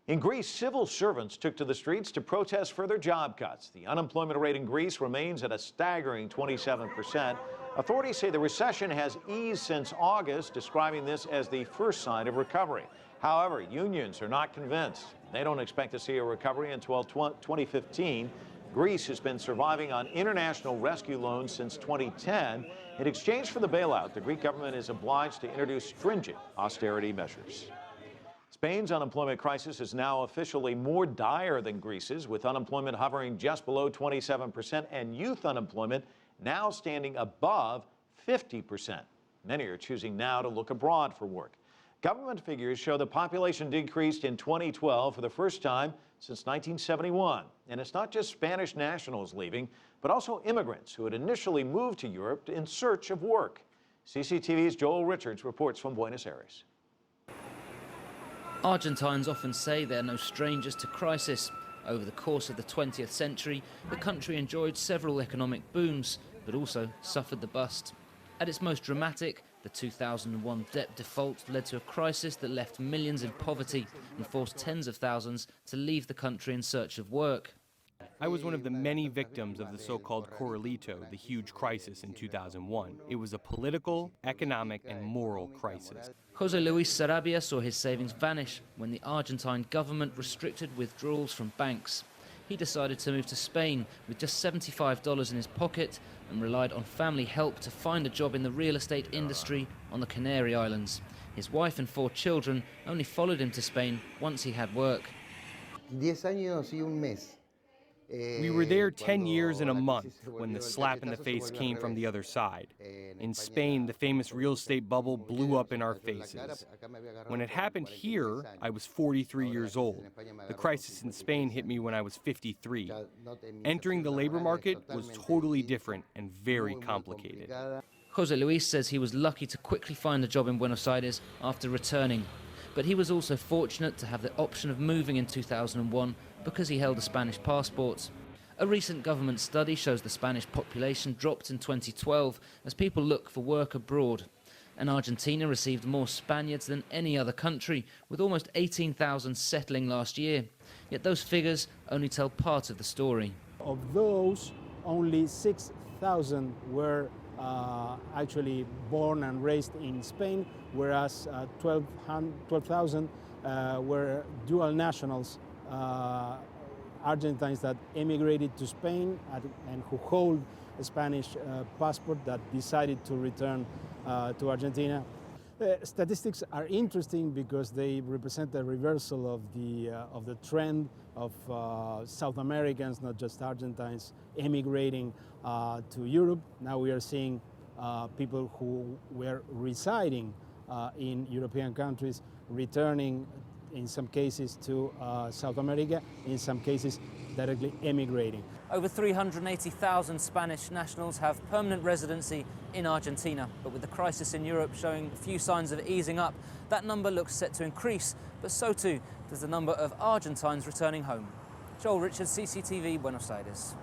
In Greece, civil servants took to the streets to protest further job cuts. The unemployment rate in Greece remains at a staggering 27%. Authorities say the recession has eased since August, describing this as the first sign of recovery. However, unions are not convinced. They don't expect to see a recovery until 2015. Greece has been surviving on international rescue loans since 2010. In exchange for the bailout, the Greek government is obliged to introduce stringent austerity measures. Spain's unemployment crisis is now officially more dire than Greece's, with unemployment hovering just below 27% and youth unemployment now standing above 50%. Many are choosing now to look abroad for work. Government figures show the population decreased in 2012 for the first time since 1971. And it's not just Spanish nationals leaving, but also immigrants who had initially moved to Europe in search of work. CCTV's Joel Richards reports from Buenos Aires. Argentines often say they're no strangers to crisis. Over the course of the 20th century, the country enjoyed several economic booms, but also suffered the bust. At its most dramatic, the 2001 debt default led to a crisis that left millions in poverty and forced tens of thousands to leave the country in search of work. I was one of the many victims of the so-called Corralito, the huge crisis in 2001. It was a political, economic, and moral crisis. Jose Luis Sarabia saw his savings vanish when the Argentine government restricted withdrawals from banks. He decided to move to Spain with just $75 in his pocket and relied on family help to find a job in the real estate industry on the Canary Islands. His wife and 4 children only followed him to Spain once he had work. 10 años y un mes. We were there 10 years and a month when the slap in the face came from the other side. In Spain, the famous real estate bubble blew up in our faces. When it happened here, I was 43 years old. The crisis in Spain hit me when I was 53. Entering the labor market was totally different and very complicated. Jose Luis says he was lucky to quickly find a job in Buenos Aires after returning. But he was also fortunate to have the option of moving in 2001 because he held a Spanish passport. A recent government study shows the Spanish population dropped in 2012 as people look for work abroad. And Argentina received more Spaniards than any other country, with almost 18,000 settling last year. Yet those figures only tell part of the story. Of those, only 6,000 were actually born and raised in Spain, whereas 12,000 were dual nationals, Argentines that emigrated to Spain and who hold a Spanish passport that decided to return to Argentina. Statistics are interesting because they represent a reversal of the trend of South Americans, not just Argentines, emigrating to Europe. Now we are seeing people who were residing in European countries returning in some cases to South America, in some cases directly emigrating. Over 380,000 Spanish nationals have permanent residency in Argentina, but with the crisis in Europe showing few signs of easing up, that number looks set to increase, but so too does the number of Argentines returning home. Joel Richards, CCTV, Buenos Aires.